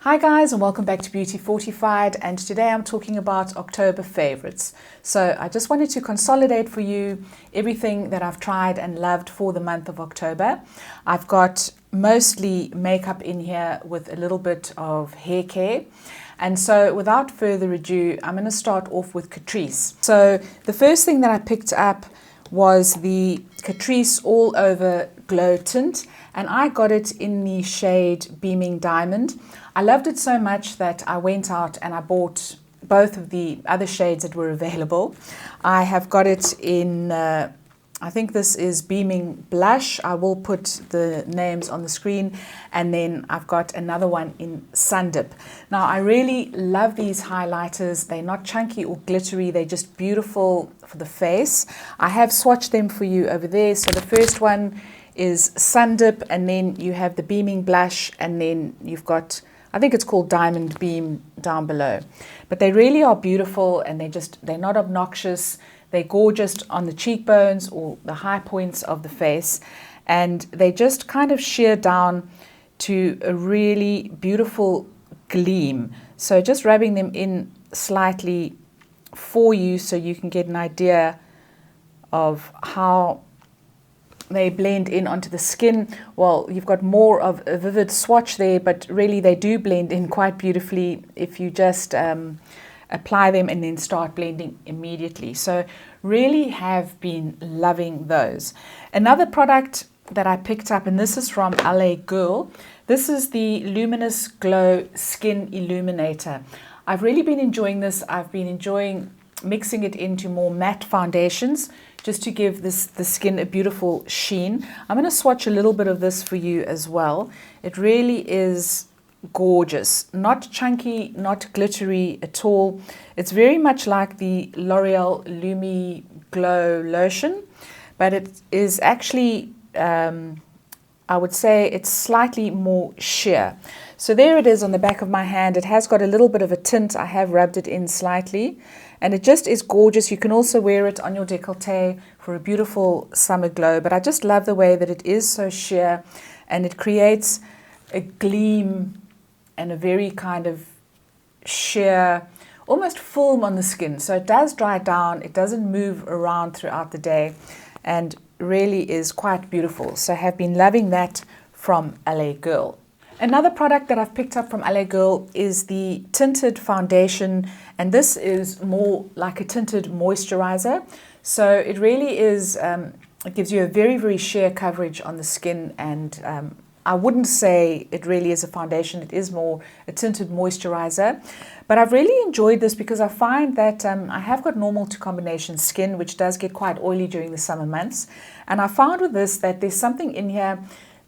Hi guys, and welcome back to Beauty Fortified, and today I'm talking about October favorites. So I just wanted to consolidate for you everything that I've tried and loved for the month of October. I've got mostly makeup in here with a little bit of hair care. And so without further ado, I'm going to start off with Catrice. So the first thing that I picked up was the Catrice All Over Glow Tint, and I got it in the shade Beaming Diamond. I loved it so much that I went out and I bought both of the other shades that were available. I have got it in, I think this is Beaming Blush. I will put the names on the screen. And then I've got another one in Sun Dip. Now, I really love these highlighters. They're not chunky or glittery. They're just beautiful for the face. I have swatched them for you over there. So the first one is Sun Dip, and then you have the Beaming Blush, and then you've got, I think it's called Diamond Beam down below. But they really are beautiful, and they're not obnoxious. They're gorgeous on the cheekbones or the high points of the face, and they just kind of sheer down to a really beautiful gleam. So just rubbing them in slightly for you so you can get an idea of how they blend in onto the skin. Well, you've got more of a vivid swatch there, but really they do blend in quite beautifully if you just apply them and then start blending immediately. So really have been loving those. Another product that I picked up, and this is from Algirl. This is the Luminous Glow Skin Illuminator. I've really been enjoying this. I've been enjoying mixing it into more matte foundations just to give the skin a beautiful sheen. I'm going to swatch a little bit of this for you as well. It really is gorgeous. Not chunky, not glittery at all. It's very much like the L'Oreal Lumi Glow Lotion, but it is actually, I would say it's slightly more sheer. So there it is on the back of my hand. It has got a little bit of a tint. I have rubbed it in slightly, and it just is gorgeous. You can also wear it on your décolleté for a beautiful summer glow, but I just love the way that it is so sheer, and it creates a gleam and a very kind of sheer, almost film on the skin. So it does dry down, it doesn't move around throughout the day, and really is quite beautiful. So I have been loving that from Algirl. Another product that I've picked up from Algirl is the tinted foundation, and this is more like a tinted moisturizer. So it really is, it gives you a very, very sheer coverage on the skin, and I wouldn't say it really is a foundation. It is more a tinted moisturizer. But I've really enjoyed this because I find that I have got normal to combination skin, which does get quite oily during the summer months. And I found with this that there's something in here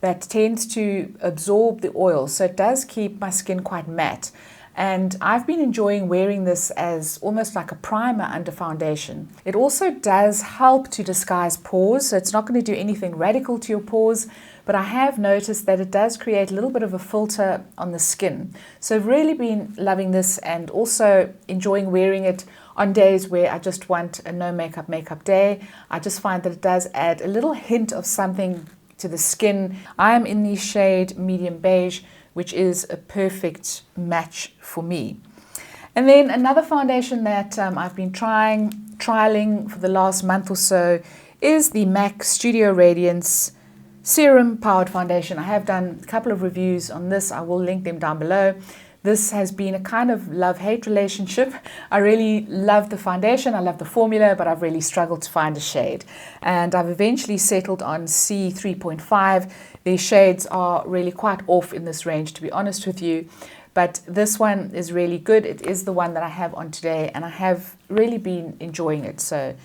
that tends to absorb the oil. So it does keep my skin quite matte. And I've been enjoying wearing this as almost like a primer under foundation. It also does help to disguise pores, so it's not going to do anything radical to your pores, but I have noticed that it does create a little bit of a filter on the skin. So I've really been loving this, and also enjoying wearing it on days where I just want a no makeup day. I just find that it does add a little hint of something to the skin. I am in the shade Medium Beige, which is a perfect match for me. And then another foundation that I've been trialing for the last month or so is the MAC Studio Radiance Serum Powered Foundation. I have done a couple of reviews on this. I will link them down below. This has been a kind of love-hate relationship. I really love the foundation, I love the formula, but I've really struggled to find a shade. And I've eventually settled on C3.5. These shades are really quite off in this range, to be honest with you. But this one is really good. It is the one that I have on today, and I have really been enjoying it. So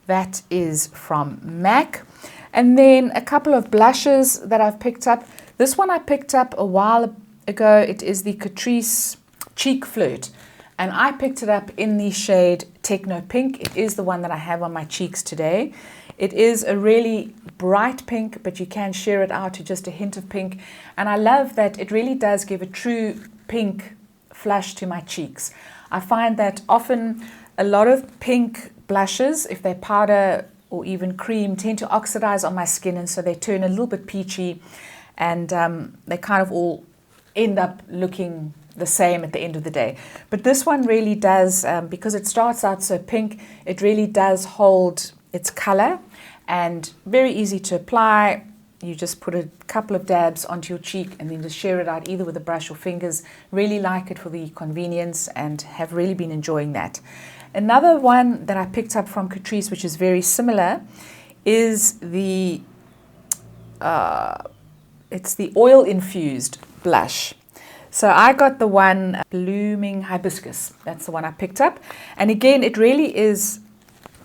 that is from MAC. And then a couple of blushes that I've picked up. This one I picked up a while ago. It is the Catrice Cheek Flirt, and I picked it up in the shade Techno Pink. It is the one that I have on my cheeks today. It is a really bright pink, but you can sheer it out to just a hint of pink, and I love that it really does give a true pink flush to my cheeks. I find that often a lot of pink blushes, if they powder or even cream, tend to oxidize on my skin, and so they turn a little bit peachy, and they kind of all end up looking the same at the end of the day. But this one really does, because it starts out so pink, it really does hold its color and very easy to apply. You just put a couple of dabs onto your cheek and then just share it out either with a brush or fingers. Really like it for the convenience and have really been enjoying that. Another one that I picked up from Catrice, which is very similar, is the it's the oil infused blush. So I got the one Blooming Hibiscus. That's the one I picked up. And again, it really is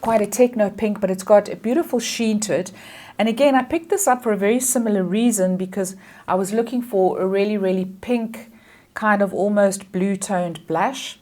quite a techno pink, but it's got a beautiful sheen to it. And again, I picked this up for a very similar reason, because I was looking for a really, really pink, kind of almost blue toned blush.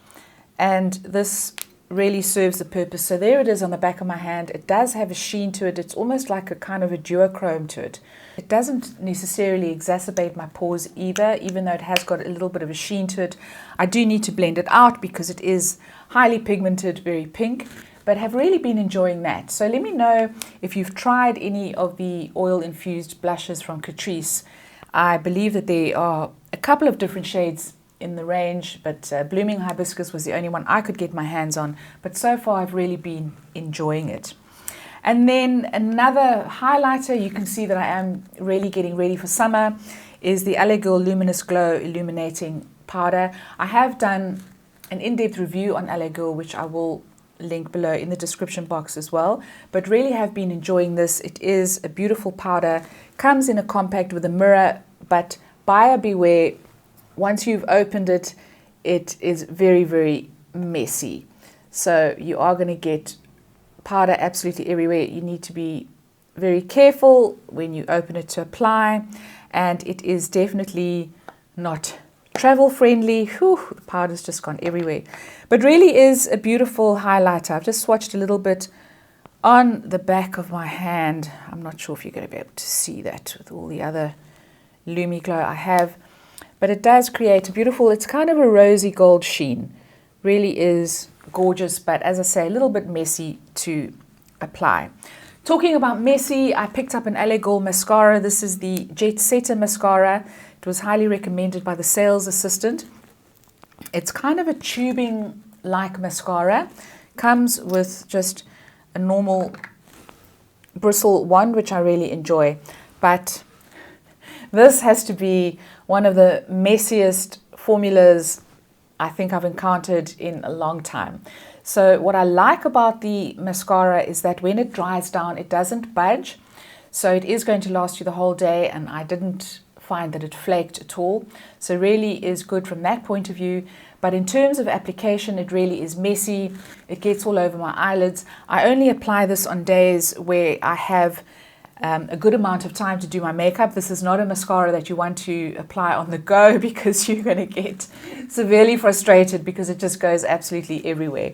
And this really serves the purpose. So there it is on the back of my hand. It does have a sheen to it. It's almost like a kind of a duochrome to it. It doesn't necessarily exacerbate my pores either, even though it has got a little bit of a sheen to it. I do need to blend it out because it is highly pigmented, very pink, but have really been enjoying that. So let me know if you've tried any of the oil-infused blushes from Catrice. I believe that there are a couple of different shades in the range, but Blooming Hibiscus was the only one I could get my hands on. But so far, I've really been enjoying it. And then another highlighter, you can see that I am really getting ready for summer, is the Algirl Luminous Glow Illuminating Powder. I have done an in-depth review on Algirl, which I will link below in the description box as well, but really have been enjoying this. It is a beautiful powder, comes in a compact with a mirror, but buyer beware, once you've opened it, it is very, very messy. So you are going to get powder absolutely everywhere. You need to be very careful when you open it to apply, and it is definitely not travel friendly. Whew, the powder's just gone everywhere, but really is a beautiful highlighter. I've just swatched a little bit on the back of my hand. I'm not sure if you're going to be able to see that with all the other Lumi Glow I have, but it does create a beautiful, it's kind of a rosy gold sheen. Really is gorgeous, but as I say, a little bit messy to apply. Talking about messy, I picked up an Algirl mascara. This is the Jet Setter mascara. It was highly recommended by the sales assistant. It's kind of a tubing like mascara. Comes with just a normal bristle wand, which I really enjoy, but this has to be one of the messiest formulas I think I've encountered in a long time. So what I like about the mascara is that when it dries down, it doesn't budge. So it is going to last you the whole day, and I didn't find that it flaked at all. So really is good from that point of view. But in terms of application, it really is messy. It gets all over my eyelids. I only apply this on days where I have a good amount of time to do my makeup. This is not a mascara that you want to apply on the go, because you're going to get severely frustrated because it just goes absolutely everywhere.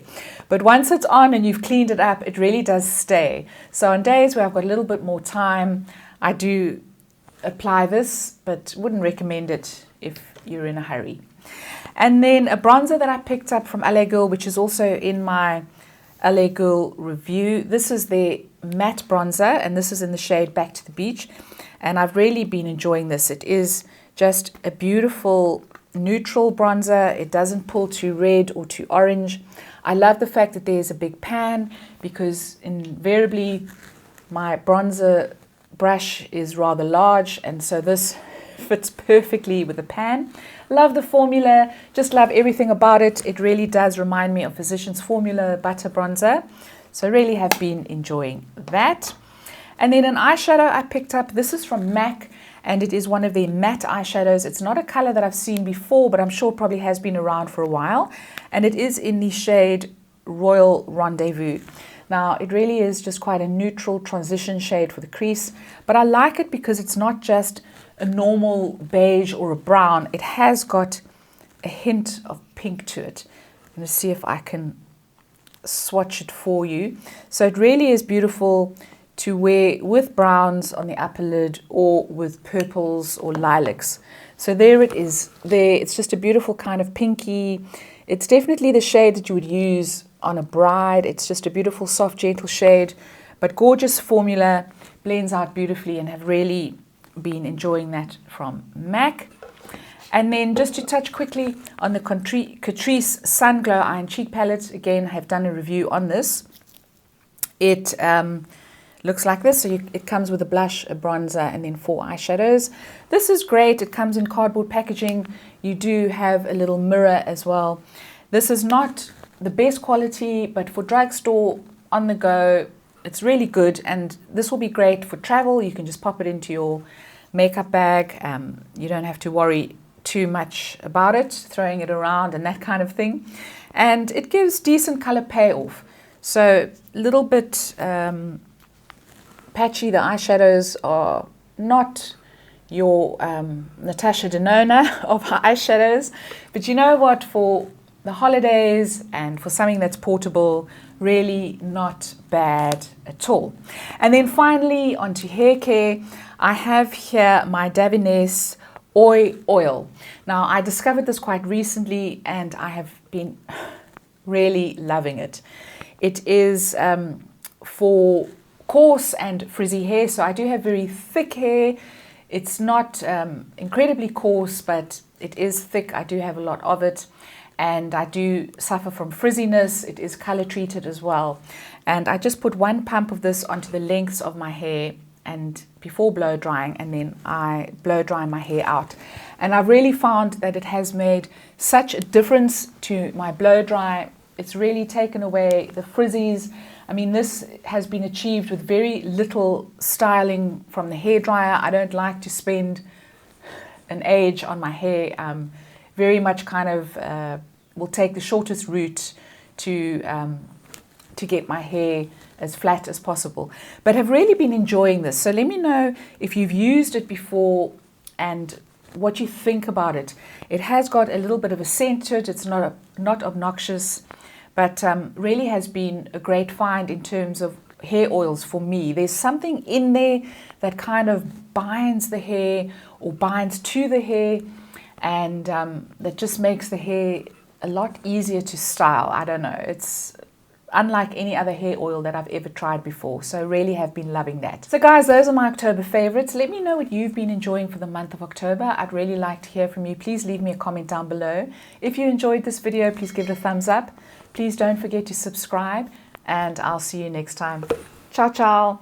But once it's on and you've cleaned it up, it really does stay. So on days where I've got a little bit more time, I do apply this, but wouldn't recommend it if you're in a hurry. And then a bronzer that I picked up from Algirl, which is also in my Algirl review. This is their matte bronzer, and this is in the shade Back to the Beach, and I've really been enjoying this. It is just a beautiful neutral bronzer. It doesn't pull too red or too orange. I love the fact that there's a big pan, because invariably my bronzer brush is rather large, and so this fits perfectly with the pan. Love the formula, just love everything about it. It really does remind me of Physicians Formula Butter Bronzer. So really have been enjoying that. And then an eyeshadow I picked up. This is from MAC, and it is one of their matte eyeshadows. It's not a color that I've seen before, but I'm sure probably has been around for a while. And it is in the shade Royal Rendezvous. Now, it really is just quite a neutral transition shade for the crease, but I like it because it's not just a normal beige or a brown. It has got a hint of pink to it. I'm going to see if I can swatch it for you. So it really is beautiful to wear with browns on the upper lid or with purples or lilacs. So there it is there. It's just a beautiful kind of pinky. It's definitely the shade that you would use on a bride. It's just a beautiful, soft, gentle shade, but gorgeous formula, blends out beautifully, and have really been enjoying that from MAC. And then just to touch quickly on the Catrice Sunglow Eye and Cheek Palette. Again, I have done a review on this. It looks like this. So it comes with a blush, a bronzer, and then 4 eyeshadows. This is great. It comes in cardboard packaging. You do have a little mirror as well. This is not the best quality, but for drugstore, on the go, it's really good. And this will be great for travel. You can just pop it into your makeup bag. You don't have to worry too much about it, throwing it around and that kind of thing. And it gives decent color payoff. So a little bit patchy. The eyeshadows are not your Natasha Denona of eyeshadows, but you know what, for the holidays and for something that's portable, really not bad at all. And then finally onto hair care, I have here my Davines oil. Now I discovered this quite recently and I have been really loving it. It is for coarse and frizzy hair, so I do have very thick hair. It's not incredibly coarse, but it is thick. I do have a lot of it, and I do suffer from frizziness. It is color treated as well, and I just put 1 pump of this onto the lengths of my hair and before blow drying, and then I blow dry my hair out. And I've really found that it has made such a difference to my blow dry. It's really taken away the frizzies. I mean, this has been achieved with very little styling from the hairdryer. I don't like to spend an age on my hair. Very much kind of will take the shortest route to get my hair as flat as possible. But have really been enjoying this. So let me know if you've used it before and what you think about it. It has got a little bit of a scent to it. It's not obnoxious, but really has been a great find in terms of hair oils for me. There's something in there that kind of binds the hair or binds to the hair, and that just makes the hair a lot easier to style. I don't know. It's unlike any other hair oil that I've ever tried before. So really have been loving that. So guys, those are my October favorites. Let me know what you've been enjoying for the month of October. I'd really like to hear from you. Please leave me a comment down below. If you enjoyed this video, please give it a thumbs up. Please don't forget to subscribe, and I'll see you next time. Ciao, ciao.